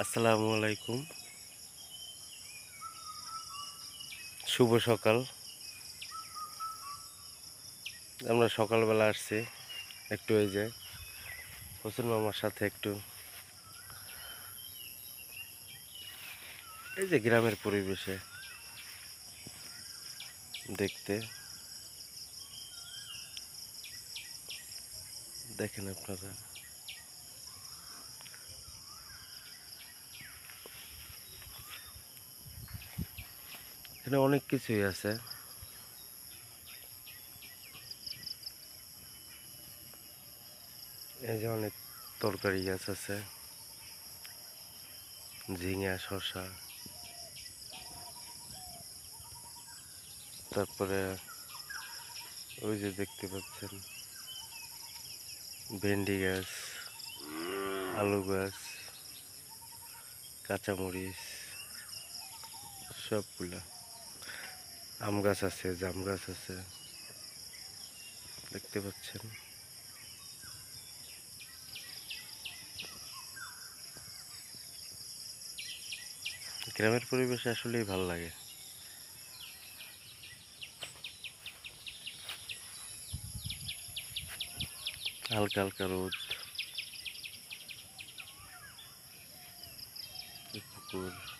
আসসালামু আলাইকুম। শুভ সকাল। আমরা সকালবেলা আসছি একটু এই যে হোসেন মামার সাথে একটু এই যে গ্রামের পরিবেশে দেখতে। দেখেন আপনারা এখানে অনেক কিছুই আছে। এই যে অনেক তরকারি গাছ আছে, ঝিঙা, শসা, তারপরে ওই যে দেখতে পাচ্ছেন ভেন্ডি গাছ, আলু গাছ, কাঁচামরিচ, সবগুলা। আম গাছ আছে, জাম গাছ আছে, দেখতে পাচ্ছেন। গ্রামের পরিবেশে আসলেই ভালো লাগে। হালকা হালকা রোদ, পুকুর।